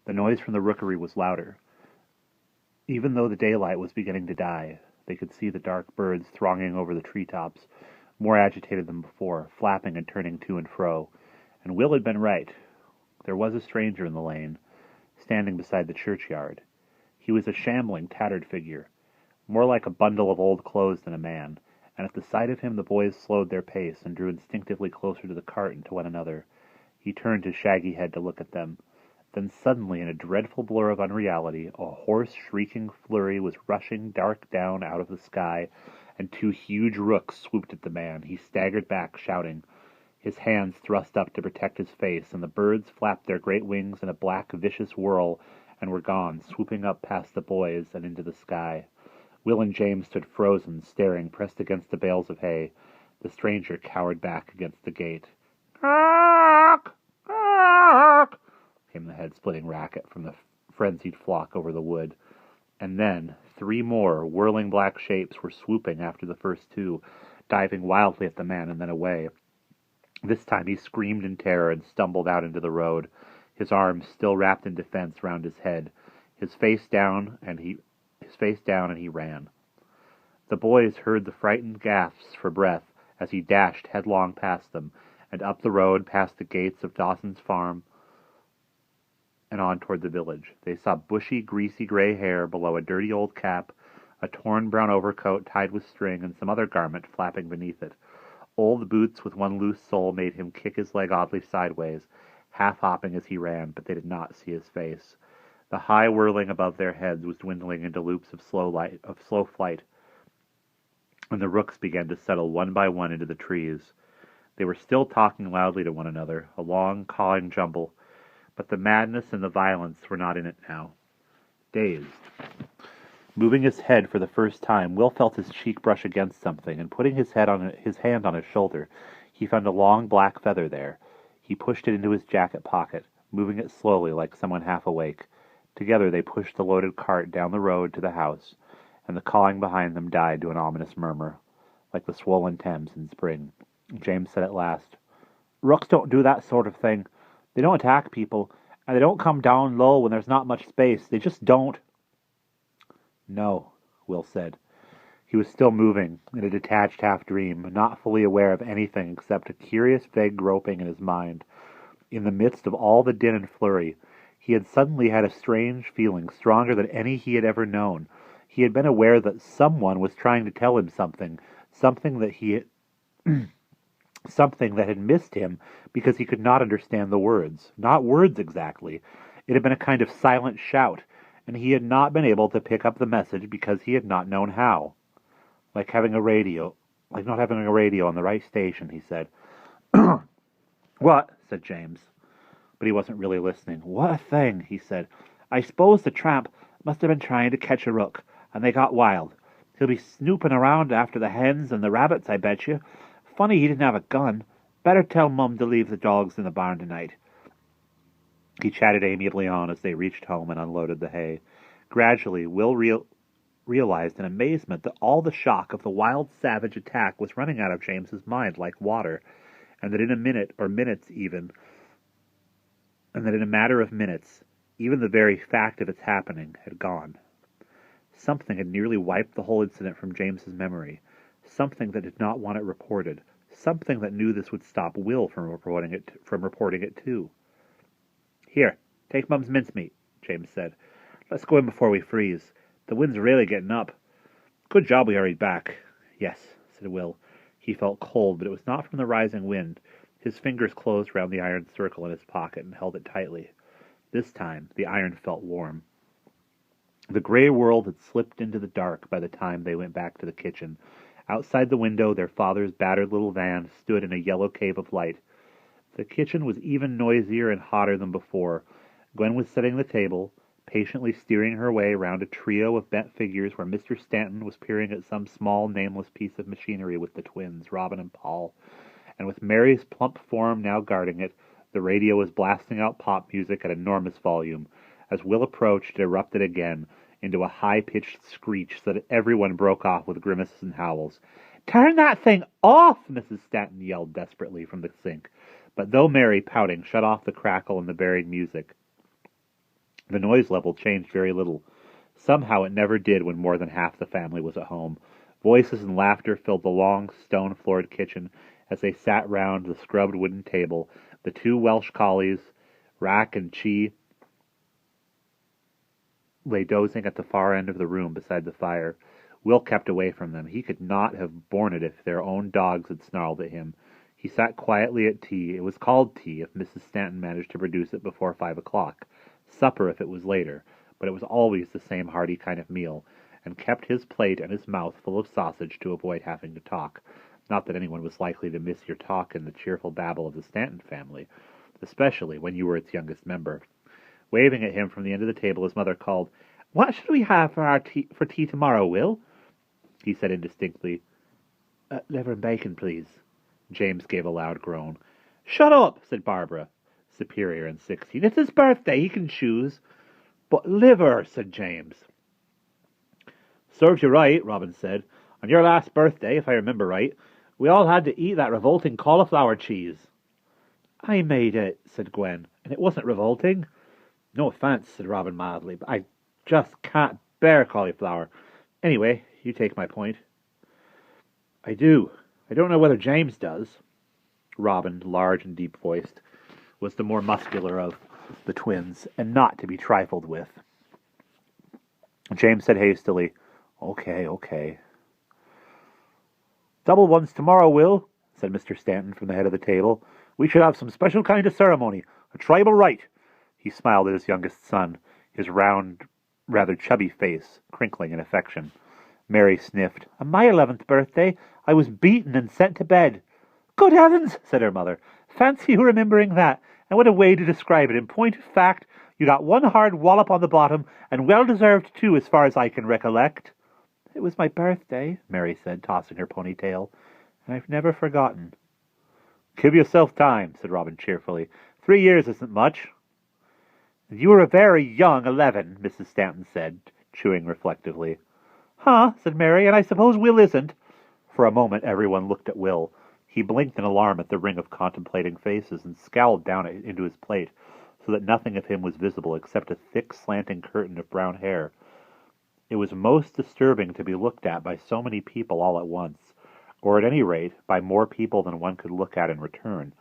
The noise from the rookery was louder. Even though the daylight was beginning to die, they could see the dark birds thronging over the treetops, more agitated than before, flapping and turning to and fro. And Will had been right. There was a stranger in the lane, standing beside the churchyard. He was a shambling, tattered figure, more like a bundle of old clothes than a man, and at the sight of him the boys slowed their pace and drew instinctively closer to the cart and to one another. He turned his shaggy head to look at them. Then suddenly, in a dreadful blur of unreality, a hoarse, shrieking flurry was rushing dark down out of the sky, and two huge rooks swooped at the man. He staggered back, shouting, his hands thrust up to protect his face, and the birds flapped their great wings in a black, vicious whirl and were gone, swooping up past the boys and into the sky. Will and James stood frozen, staring, pressed against the bales of hay. The stranger cowered back against the gate. "Cack! Cack!" came the head-splitting racket from the frenzied flock over the wood. And then 3 more whirling black shapes were swooping after the first 2, diving wildly at the man and then away. This time he screamed in terror and stumbled out into the road, his arms still wrapped in defense round his head, his face down, and he ran. The boys heard the frightened gasps for breath as he dashed headlong past them, and up the road past the gates of Dawson's farm and on toward the village. They saw bushy, greasy gray hair below a dirty old cap, a torn brown overcoat tied with string, and some other garment flapping beneath it. Old boots with one loose sole made him kick his leg oddly sideways, half-hopping as he ran, but they did not see his face. The high whirling above their heads was dwindling into loops of slow flight, and the rooks began to settle one by one into the trees. They were still talking loudly to one another, a long, cawing jumble, but the madness and the violence were not in it now. Dazed. Moving his head for the first time, Will felt his cheek brush against something, and putting his hand on his shoulder, he found a long black feather there. He pushed it into his jacket pocket, moving it slowly like someone half awake. Together they pushed the loaded cart down the road to the house, and the cawing behind them died to an ominous murmur, like the swollen Thames in spring. James said at last, "Rooks don't do that sort of thing. They don't attack people, and they don't come down low when there's not much space. They just don't." "No," Will said. He was still moving, in a detached half-dream, not fully aware of anything except a curious vague groping in his mind. In the midst of all the din and flurry, he had suddenly had a strange feeling, stronger than any he had ever known. He had been aware that someone was trying to tell him something that something that had missed him because he could not understand the words. Not words exactly. It had been a kind of silent shout, and he had not been able to pick up the message because he had not known how. Like not having a radio on the right station, he said. "What?" said James. But he wasn't really listening. "What a thing," he said. "I suppose the tramp must have been trying to catch a rook, and they got wild. He'll be snooping around after the hens and the rabbits, I bet you. Funny he didn't have a gun. Better tell Mum to leave the dogs in the barn tonight." He chatted amiably on as they reached home and unloaded the hay. Gradually, Will realized in amazement that all the shock of the wild, savage attack was running out of James's mind like water, and that in a matter of minutes, even the very fact of its happening had gone. Something had nearly wiped the whole incident from James's memory, something that did not want it reported, something that knew this would stop Will from reporting it too. "Here, take Mum's mincemeat," James said. "Let's go in before we freeze. The wind's really getting up. Good job we hurried back." "Yes," said Will. He felt cold, but it was not from the rising wind. His fingers closed round the iron circle in his pocket and held it tightly. This time the iron felt warm. The gray world had slipped into the dark by the time they went back to the kitchen. Outside the window their father's battered little van stood in a yellow cave of light. The kitchen was even noisier and hotter than before. Gwen was setting the table, patiently steering her way round a trio of bent figures where Mr. Stanton was peering at some small, nameless piece of machinery with the twins, Robin and Paul. And with Mary's plump form now guarding it, the radio was blasting out pop music at enormous volume. As Will approached, it erupted again into a high-pitched screech so that everyone broke off with grimaces and howls. "Turn that thing off!" Mrs. Stanton yelled desperately from the sink. But though Mary, pouting, shut off the crackle and the buried music, The noise level changed very little. Somehow it never did when more than half the family was at home. Voices and laughter filled the long, stone-floored kitchen as they sat round the scrubbed wooden table. The two Welsh collies, Rack and Chi, lay dozing at the far end of the room beside the fire. Will kept away from them. He could not have borne it if their own dogs had snarled at him. He sat quietly at tea. It was called tea if Mrs. Stanton managed to produce it before 5 o'clock. Supper if it was later. But it was always the same hearty kind of meal, and kept his plate and his mouth full of sausage to avoid having to talk. Not that anyone was likely to miss your talk in the cheerful babble of the Stanton family, especially when you were its youngest member. Waving at him from the end of the table, his mother called, "What should we have for tea tomorrow, Will?" He said indistinctly, "Liver and bacon, please." James gave a loud groan. "Shut up," said Barbara, superior and 16. "It's his birthday, he can choose." "But liver," said James. "Serves you right," Robin said. "On your last birthday, if I remember right, we all had to eat that revolting cauliflower cheese." "I made it," said Gwen, "and it wasn't revolting." "No offence," said Robin mildly, "but I just can't bear cauliflower. Anyway, you take my point." "I do. I don't know whether James does." Robin, large and deep-voiced, was the more muscular of the twins, and not to be trifled with. James said hastily, Okay. "Double ones tomorrow, Will," said Mr. Stanton from the head of the table. "We should have some special kind of ceremony, a tribal rite." He smiled at his youngest son, his round, rather chubby face crinkling in affection. Mary sniffed. "On my 11th birthday, I was beaten and sent to bed." "Good heavens," said her mother. "Fancy you remembering that. And what a way to describe it. In point of fact, you got one hard wallop on the bottom, and well-deserved too, as far as I can recollect." "It was my birthday," Mary said, tossing her ponytail, "and I've never forgotten." "Give yourself time," said Robin cheerfully. 3 years isn't much." "And you were a very young 11, Mrs. Stanton said, chewing reflectively. "Huh," said Mary, "and I suppose Will isn't." For a moment everyone looked at Will. He blinked in alarm at the ring of contemplating faces and scowled down into his plate, so that nothing of him was visible except a thick slanting curtain of brown hair. It was most disturbing to be looked at by so many people all at once, or at any rate by more people than one could look at in return.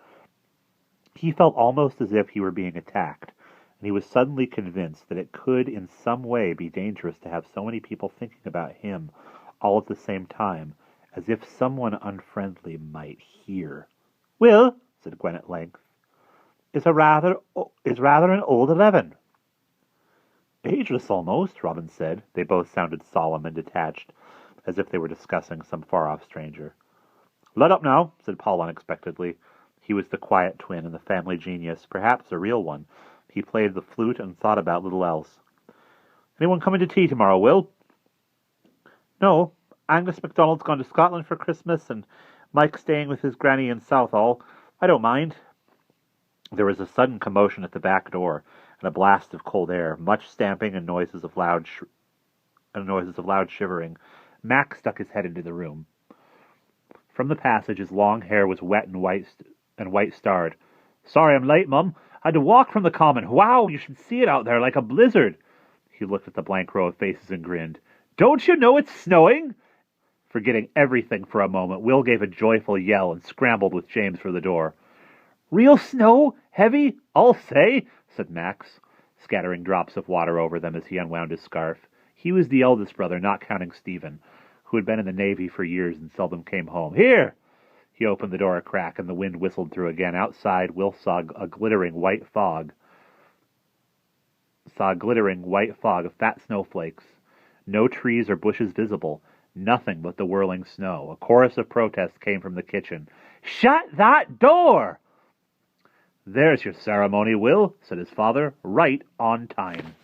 He felt almost as if he were being attacked, and he was suddenly convinced that it could in some way be dangerous to have so many people thinking about him all at the same time, as if someone unfriendly might hear. "Will," said Gwen at length, is rather an old 11." "Ageless almost," Robin said. They both sounded solemn and detached, as if they were discussing some far-off stranger. "Let up now," said Paul unexpectedly. He was the quiet twin and the family genius, perhaps a real one. He played the flute and thought about little else. "Anyone coming to tea tomorrow, Will?" "No. Angus MacDonald's gone to Scotland for Christmas, and Mike's staying with his granny in Southall. I don't mind." There was a sudden commotion at the back door, and a blast of cold air, much stamping and noises of loud shivering. Mac stuck his head into the room. From the passage, his long hair was wet and white-starred. "Sorry I'm late, Mum. I had to walk from the common. Wow, you should see it out there, like a blizzard." He looked at the blank row of faces and grinned. "Don't you know it's snowing?" Forgetting everything for a moment, Will gave a joyful yell and scrambled with James for the door. "Real snow? Heavy? I'll say," said Max, scattering drops of water over them as he unwound his scarf. He was the eldest brother, not counting Stephen, who had been in the Navy for years and seldom came home. "Here!" He opened the door a crack, and the wind whistled through again. Outside, Will saw a glittering white fog of fat snowflakes. No trees or bushes visible. Nothing but the whirling snow. A chorus of protest came from the kitchen. "Shut that door!" "There's your ceremony, Will," said his father, "right on time."